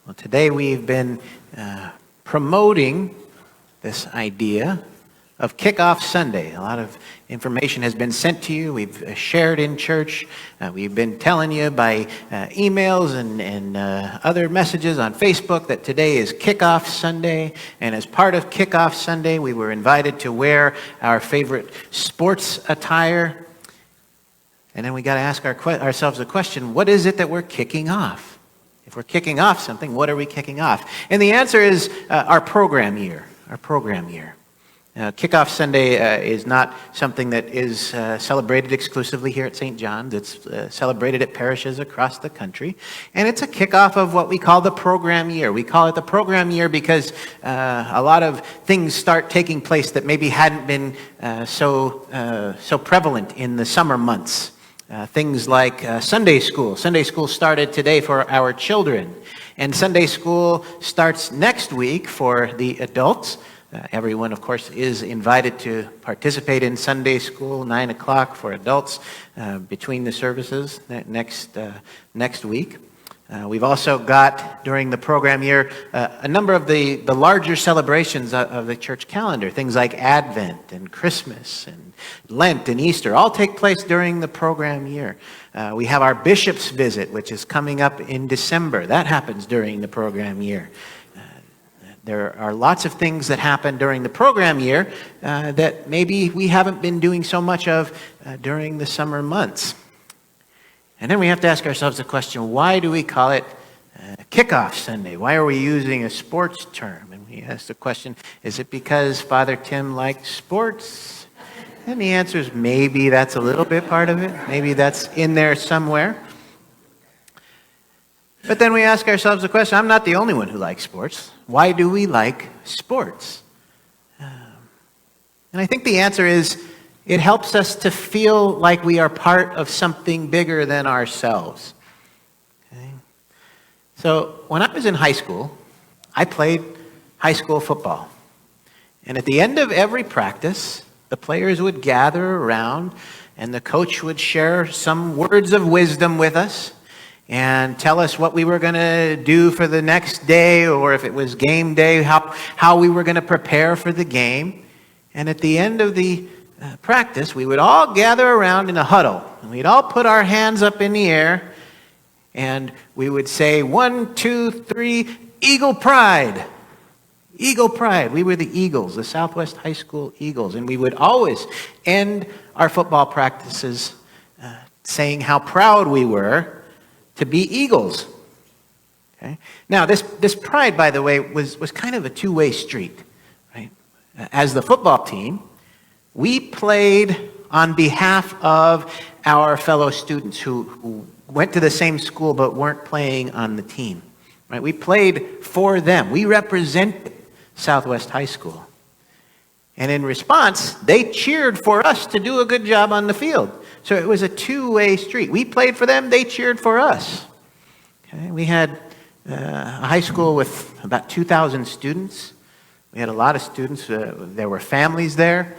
Well, today we've been promoting this idea of Kickoff Sunday. A lot of information has been sent to you. We've shared in church. We've been telling you by emails and other messages on Facebook that today is Kickoff Sunday. And as part of Kickoff Sunday, we were invited to wear our favorite sports attire. And then we got to ask ourselves the question, what is it that we're kicking off? If we're kicking off something, what are we kicking off? And the answer is our program year. Our program year. Kickoff Sunday is not something that is celebrated exclusively here at St. John's. It's celebrated at parishes across the country. And it's a kickoff of what we call the program year. We call it the program year because a lot of things start taking place that maybe hadn't been so prevalent in the summer months. Things like Sunday school. Sunday school started today for our children. And Sunday school starts next week for the adults. Everyone, of course, is invited to participate in Sunday school, 9 o'clock for adults, between the services next week. We've also got, during the program year, a number of the larger celebrations of the church calendar. Things like Advent and Christmas and Lent and Easter all take place during the program year. We have our bishop's visit, which is coming up in December. That happens during the program year. There are lots of things that happen during the program year that maybe we haven't been doing so much of during the summer months. And then we have to ask ourselves the question, why do we call it Kickoff Sunday? Why are we using a sports term? And we ask the question, is it because Father Tim likes sports? And the answer is maybe that's a little bit part of it. Maybe that's in there somewhere. But then we ask ourselves the question, I'm not the only one who likes sports. Why do we like sports? And I think the answer is, it helps us to feel like we are part of something bigger than ourselves. Okay? So when I was in high school, I played high school football. And at the end of every practice, the players would gather around and the coach would share some words of wisdom with us and tell us what we were going to do for the next day, or if it was game day, how we were going to prepare for the game. And at the end of the practice, we would all gather around in a huddle, and we'd all put our hands up in the air, and we would say, 1, 2, 3, Eagle Pride. Eagle Pride. We were the Eagles, the Southwest High School Eagles, and we would always end our football practices saying how proud we were to be Eagles. Okay? Now, this pride, by the way, was kind of a two-way street. Right? As the football team, we played on behalf of our fellow students who went to the same school but weren't playing on the team. Right? We played for them. We represented Southwest High School. And in response, they cheered for us to do a good job on the field. So it was a two-way street. We played for them, they cheered for us. Okay? We had a high school with about 2,000 students. We had a lot of students. There were families there.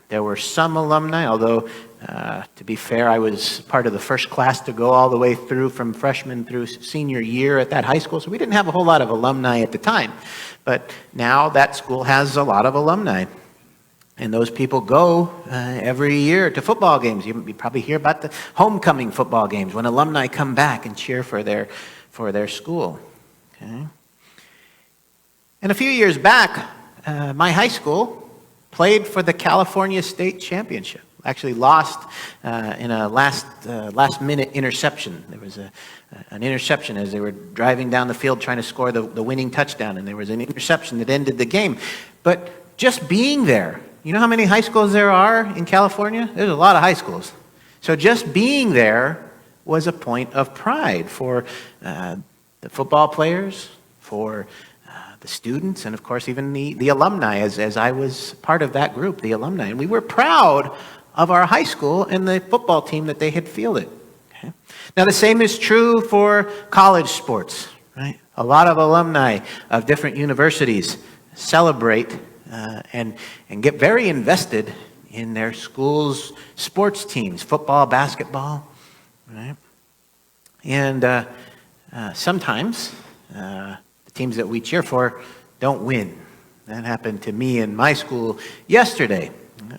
There were some alumni, although, to be fair, I was part of the first class to go all the way through from freshman through senior year at that high school, so we didn't have a whole lot of alumni at the time. But now that school has a lot of alumni. And those people go every year to football games. You probably hear about the homecoming football games when alumni come back and cheer for their school. Okay? And a few years back, my high school played for the California State Championship. Actually lost in a last-minute interception. There was an interception as they were driving down the field trying to score the winning touchdown, and there was an interception that ended the game. But just being there, you know how many high schools there are in California? There's a lot of high schools. So just being there was a point of pride for the football players, for the students, and of course even the alumni, as I was part of that group, the alumni. And we were proud of our high school and the football team that they had fielded. Okay? Now the same is true for college sports, right? A lot of alumni of different universities celebrate and get very invested in their school's sports teams, football, basketball, right? And sometimes the teams that we cheer for don't win. That happened to me in my school yesterday.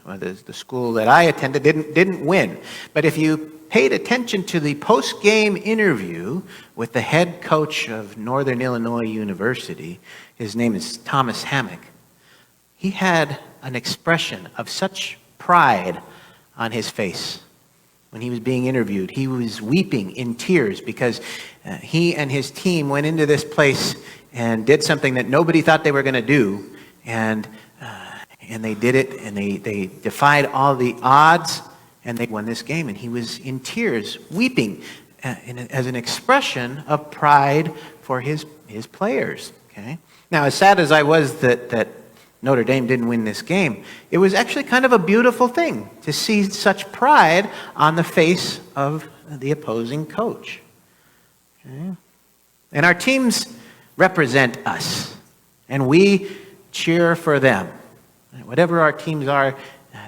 The school that I attended didn't win. But if you paid attention to the post-game interview with the head coach of Northern Illinois University, his name is Thomas Hammock, he had an expression of such pride on his face. When he was being interviewed, he was weeping in tears because he and his team went into this place and did something that nobody thought they were going to do, and they did it, and they defied all the odds, and they won this game. And he was in tears, weeping, as an expression of pride for his players. Okay. Now, as sad as I was that Notre Dame didn't win this game, it was actually kind of a beautiful thing to see such pride on the face of the opposing coach. Okay. And our teams represent us, and we cheer for them. Whatever our teams are,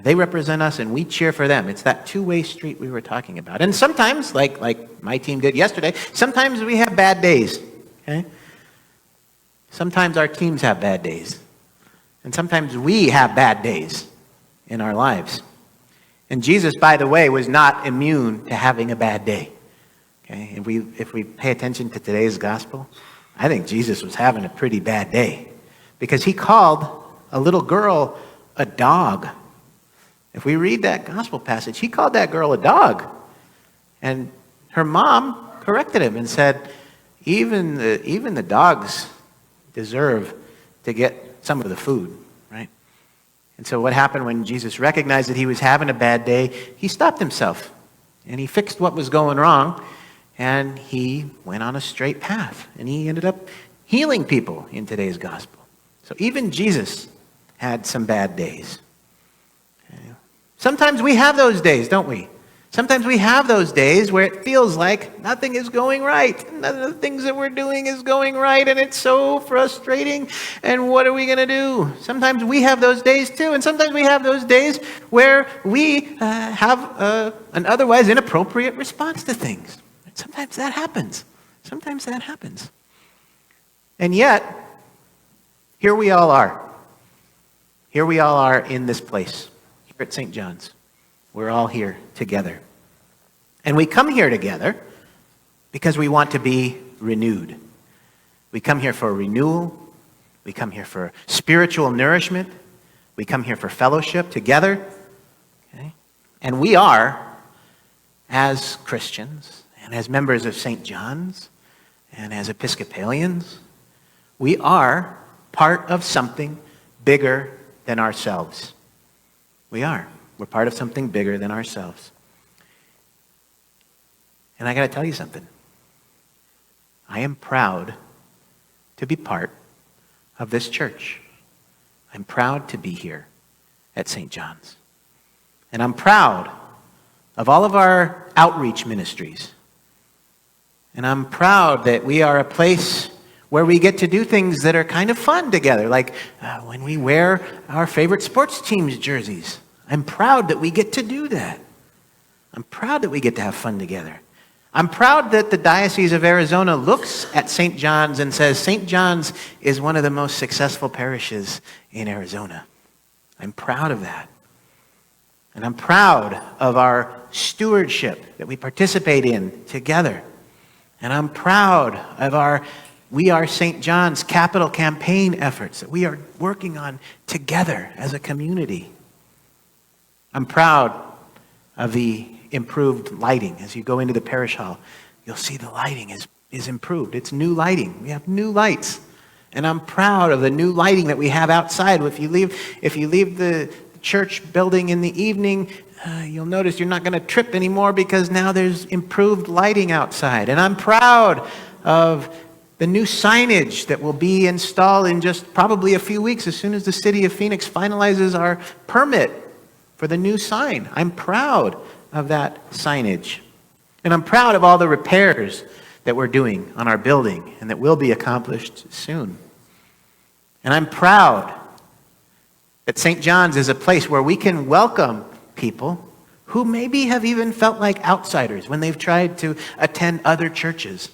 they represent us, and we cheer for them. It's that two-way street we were talking about. And sometimes, like my team did yesterday, sometimes we have bad days. Okay? Sometimes our teams have bad days. And sometimes we have bad days in our lives. And Jesus, by the way, was not immune to having a bad day. Okay? If we pay attention to today's gospel, I think Jesus was having a pretty bad day, because he called a little girl a dog. If we read that gospel passage, he called that girl a dog. And her mom corrected him and said, even the dogs deserve to get some of the food, right? And so what happened when Jesus recognized that he was having a bad day? He stopped himself, and he fixed what was going wrong, and he went on a straight path, and he ended up healing people in today's gospel. So even Jesus had some bad days. Okay. Sometimes we have those days, don't we? Sometimes we have those days where it feels like nothing is going right. None of the things that we're doing is going right, and it's so frustrating. And what are we going to do? Sometimes we have those days too, and sometimes we have those days where we have an otherwise inappropriate response to things. Sometimes that happens. Sometimes that happens. And yet, here we all are. Here we all are in this place, here at St. John's. We're all here together. And we come here together because we want to be renewed. We come here for renewal. We come here for spiritual nourishment. We come here for fellowship together. Okay? And we are, as Christians and as members of St. John's and as Episcopalians, we are part of something bigger than ourselves. We are. We're part of something bigger than ourselves. And I got to tell you something. I am proud to be part of this church. I'm proud to be here at St. John's. And I'm proud of all of our outreach ministries. And I'm proud that we are a place where we get to do things that are kind of fun together, like when we wear our favorite sports team's jerseys. I'm proud that we get to do that. I'm proud that we get to have fun together. I'm proud that the Diocese of Arizona looks at St. John's and says, St. John's is one of the most successful parishes in Arizona. I'm proud of that. And I'm proud of our stewardship that we participate in together. And I'm proud of our We Are St. John's capital campaign efforts that we are working on together as a community. I'm proud of the improved lighting. As you go into the parish hall, you'll see the lighting is improved. It's new lighting. We have new lights. And I'm proud of the new lighting that we have outside. If you leave the church building in the evening, you'll notice you're not going to trip anymore because now there's improved lighting outside. And I'm proud of the new signage that will be installed in just probably a few weeks as soon as the city of Phoenix finalizes our permit for the new sign. I'm proud of that signage. And I'm proud of all the repairs that we're doing on our building and that will be accomplished soon. And I'm proud that St. John's is a place where we can welcome people who maybe have even felt like outsiders when they've tried to attend other churches.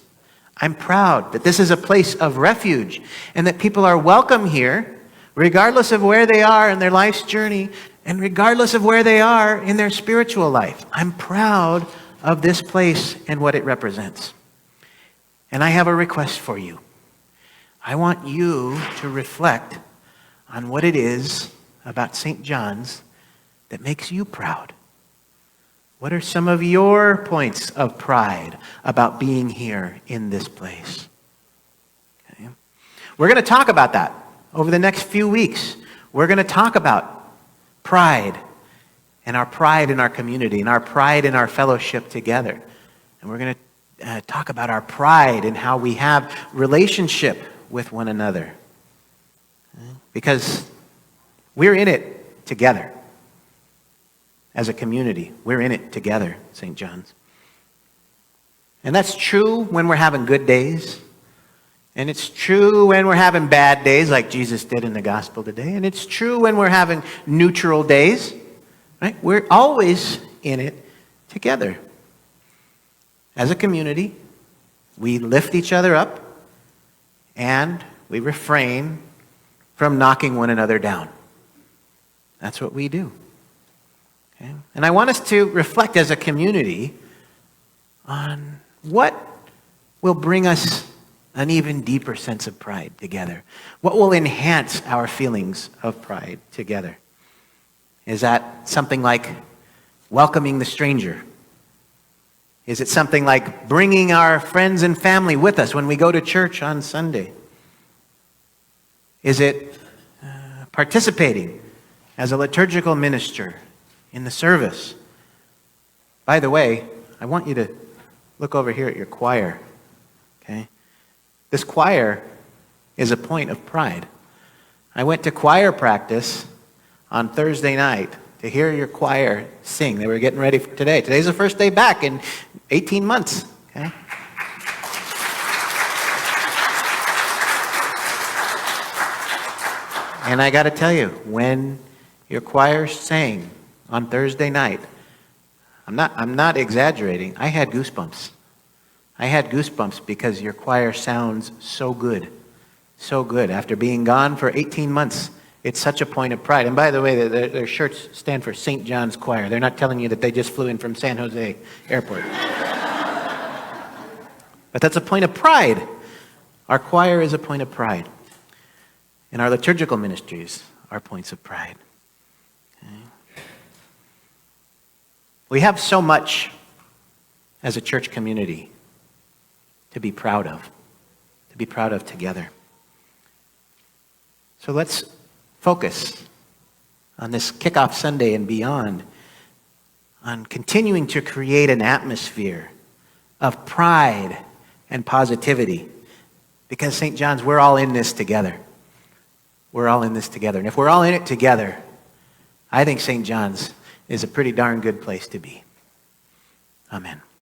I'm proud that this is a place of refuge and that people are welcome here, regardless of where they are in their life's journey and regardless of where they are in their spiritual life. I'm proud of this place and what it represents. And I have a request for you. I want you to reflect on what it is about St. John's that makes you proud. What are some of your points of pride about being here in this place? Okay. We're going to talk about that over the next few weeks. We're going to talk about pride and our pride in our community and our pride in our fellowship together. And we're going to talk about our pride in how we have relationship with one another. Okay. Because we're in it together. As a community, we're in it together, St. John's. And that's true when we're having good days. And it's true when we're having bad days, like Jesus did in the gospel today. And it's true when we're having neutral days. Right? We're always in it together. As a community, we lift each other up and we refrain from knocking one another down. That's what we do. Okay? And I want us to reflect as a community on what will bring us an even deeper sense of pride together. What will enhance our feelings of pride together? Is that something like welcoming the stranger? Is it something like bringing our friends and family with us when we go to church on Sunday? Is it participating as a liturgical minister in the service? By the way, I want you to look over here at your choir. Okay? This choir is a point of pride. I went to choir practice on Thursday night to hear your choir sing. They were getting ready for today. Today's the first day back in 18 months. Okay? And I got to tell you, when your choir sang on Thursday night, I'm not exaggerating. I had goosebumps. I had goosebumps because your choir sounds so good. So good. After being gone for 18 months, it's such a point of pride. And by the way, their shirts stand for St. John's Choir. They're not telling you that they just flew in from San Jose Airport. But that's a point of pride. Our choir is a point of pride. And our liturgical ministries are points of pride. Okay? We have so much as a church community to be proud of together. So let's focus on this kickoff Sunday and beyond on continuing to create an atmosphere of pride and positivity. Because St. John's, we're all in this together. We're all in this together. And if we're all in it together, I think St. John's is a pretty darn good place to be. Amen.